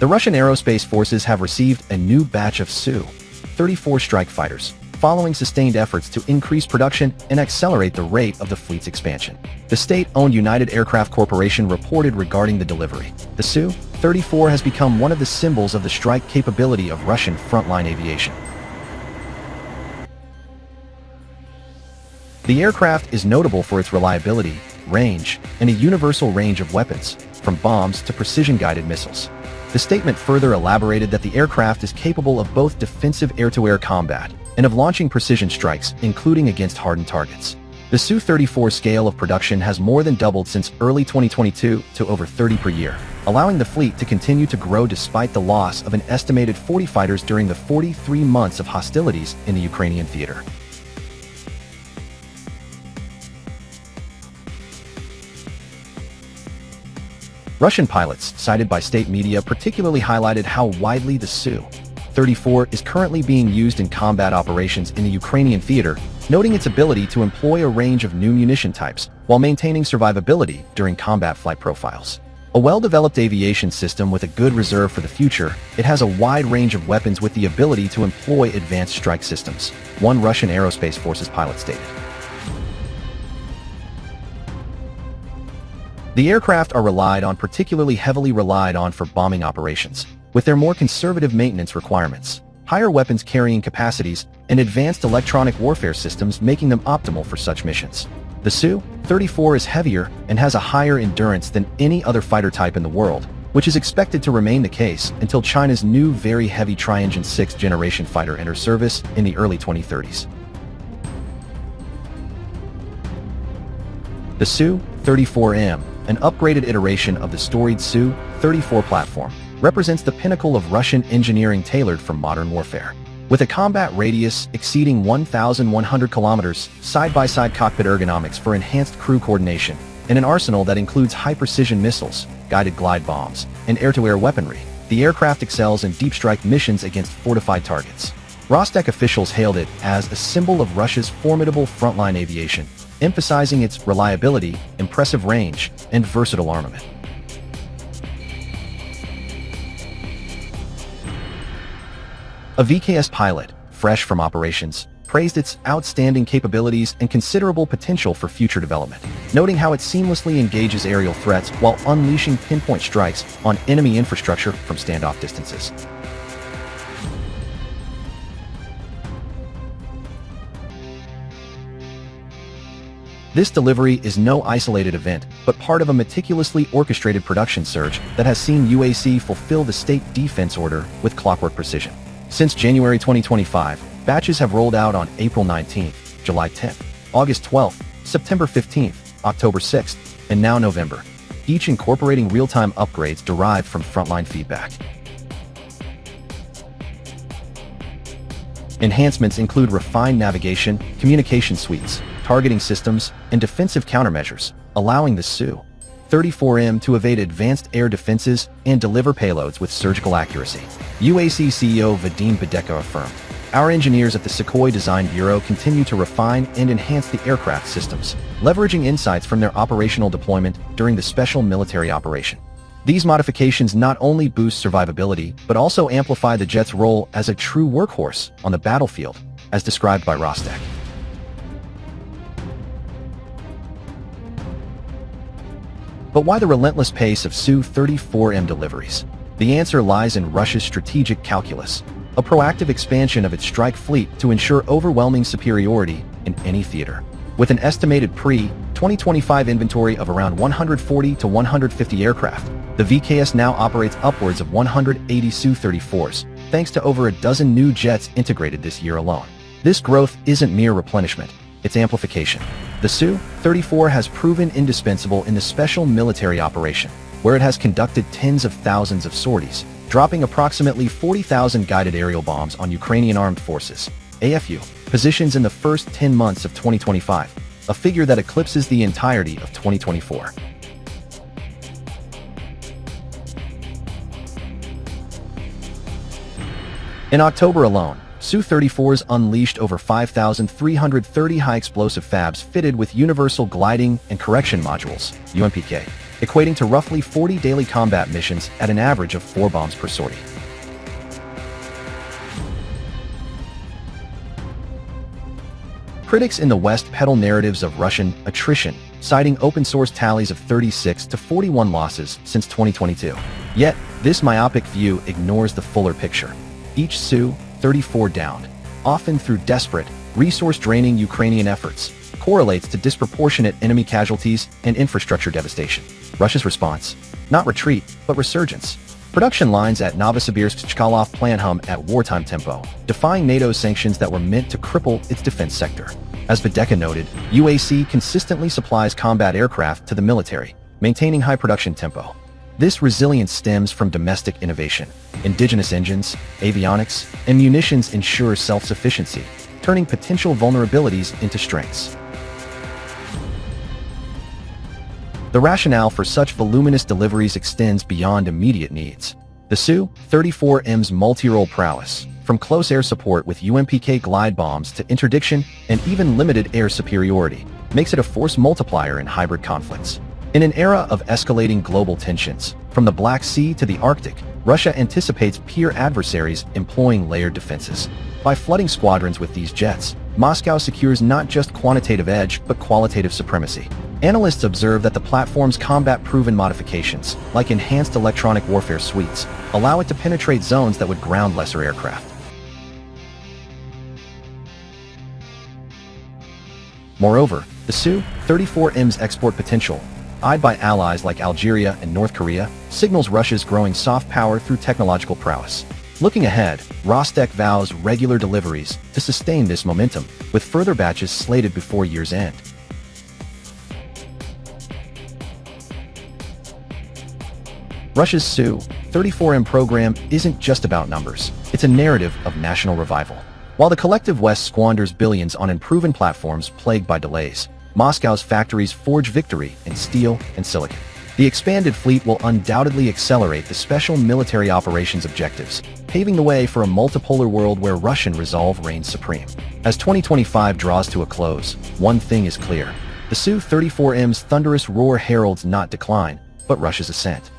The Russian aerospace forces have received a new batch of Su-34 strike fighters, following sustained efforts to increase production and accelerate the rate of the fleet's expansion. The state-owned United Aircraft Corporation reported regarding the delivery. The Su-34 has become one of the symbols of the strike capability of Russian frontline aviation. The aircraft is notable for its reliability, range, and a universal range of weapons, from bombs to precision-guided missiles. The statement further elaborated that the aircraft is capable of both defensive air-to-air combat and of launching precision strikes, including against hardened targets. The Su-34 scale of production has more than doubled since early 2022 to over 30 per year, allowing the fleet to continue to grow despite the loss of an estimated 40 fighters during the 43 months of hostilities in the Ukrainian theater. Russian pilots, cited by state media, particularly highlighted how widely the Su-34 is currently being used in combat operations in the Ukrainian theater, noting its ability to employ a range of new munition types while maintaining survivability during combat flight profiles. A well-developed aviation system with a good reserve for the future, it has a wide range of weapons with the ability to employ advanced strike systems, one Russian Aerospace Forces pilot stated. The aircraft are particularly heavily relied on for bombing operations, with their more conservative maintenance requirements, higher weapons carrying capacities, and advanced electronic warfare systems making them optimal for such missions. The Su-34 is heavier and has a higher endurance than any other fighter type in the world, which is expected to remain the case until China's new very heavy tri-engine 6th-generation fighter enters service in the early 2030s. The Su-34M, an upgraded iteration of the storied Su-34 platform, represents the pinnacle of Russian engineering tailored for modern warfare. With a combat radius exceeding 1,100 kilometers, side-by-side cockpit ergonomics for enhanced crew coordination, and an arsenal that includes high-precision missiles, guided glide bombs, and air-to-air weaponry, the aircraft excels in deep strike missions against fortified targets. Rostec officials hailed it as a symbol of Russia's formidable frontline aviation, emphasizing its reliability, impressive range, and versatile armament. A VKS pilot, fresh from operations, praised its outstanding capabilities and considerable potential for future development, noting how it seamlessly engages aerial threats while unleashing pinpoint strikes on enemy infrastructure from standoff distances. This delivery is no isolated event, but part of a meticulously orchestrated production surge that has seen UAC fulfill the state defense order with clockwork precision. Since January 2025, batches have rolled out on April 19th, July 10th, August 12th, September 15th, October 6th, and now November, each incorporating real-time upgrades derived from frontline feedback. Enhancements include refined navigation, communication suites, targeting systems, and defensive countermeasures, allowing the Su-34M to evade advanced air defenses and deliver payloads with surgical accuracy. UAC CEO Vadim Bedeko affirmed, "Our engineers at the Sukhoi Design Bureau continue to refine and enhance the aircraft systems, leveraging insights from their operational deployment during the special military operation. These modifications not only boost survivability, but also amplify the jet's role as a true workhorse on the battlefield, as described by Rostec." But why the relentless pace of Su-34M deliveries? The answer lies in Russia's strategic calculus, a proactive expansion of its strike fleet to ensure overwhelming superiority in any theater. With an estimated pre-2025 inventory of around 140 to 150 aircraft, the VKS now operates upwards of 180 Su-34s, thanks to over a dozen new jets integrated this year alone. This growth isn't mere replenishment, it's amplification. The Su-34 has proven indispensable in the special military operation, where it has conducted tens of thousands of sorties, dropping approximately 40,000 guided aerial bombs on Ukrainian armed forces (AFU) positions in the first 10 months of 2025, a figure that eclipses the entirety of 2024. In October alone, Su-34s unleashed over 5,330 high-explosive fabs fitted with universal gliding and correction modules (UMPK), equating to roughly 40 daily combat missions at an average of 4 bombs per sortie. Critics in the West peddle narratives of Russian attrition, citing open-source tallies of 36 to 41 losses since 2022. Yet, this myopic view ignores the fuller picture. Each Su-34 downed, often through desperate, resource-draining Ukrainian efforts, correlates to disproportionate enemy casualties and infrastructure devastation. Russia's response? Not retreat, but resurgence. Production lines at Novosibirsk Chkalov plant hum at wartime tempo, defying NATO's sanctions that were meant to cripple its defense sector. As Videka noted, UAC consistently supplies combat aircraft to the military, maintaining high production tempo. This resilience stems from domestic innovation. Indigenous engines, avionics, and munitions ensure self-sufficiency, turning potential vulnerabilities into strengths. The rationale for such voluminous deliveries extends beyond immediate needs. The Su-34M's multi-role prowess, from close air support with UMPK glide bombs to interdiction and even limited air superiority, makes it a force multiplier in hybrid conflicts. In an era of escalating global tensions, from the Black Sea to the Arctic, Russia anticipates peer adversaries employing layered defenses. By flooding squadrons with these jets, Moscow secures not just quantitative edge but qualitative supremacy. Analysts observe that the platform's combat-proven modifications, like enhanced electronic warfare suites, allow it to penetrate zones that would ground lesser aircraft. Moreover, the Su-34M's export potential, eyed by allies like Algeria and North Korea, signals Russia's growing soft power through technological prowess. Looking ahead, Rostec vows regular deliveries to sustain this momentum, with further batches slated before year's end. Russia's Su-34M program isn't just about numbers. It's a narrative of national revival. While the collective West squanders billions on unproven platforms plagued by delays, Moscow's factories forge victory in steel and silicon. The expanded fleet will undoubtedly accelerate the special military operations objectives, paving the way for a multipolar world where Russian resolve reigns supreme. As 2025 draws to a close, one thing is clear. The Su-34M's thunderous roar heralds not decline, but Russia's ascent.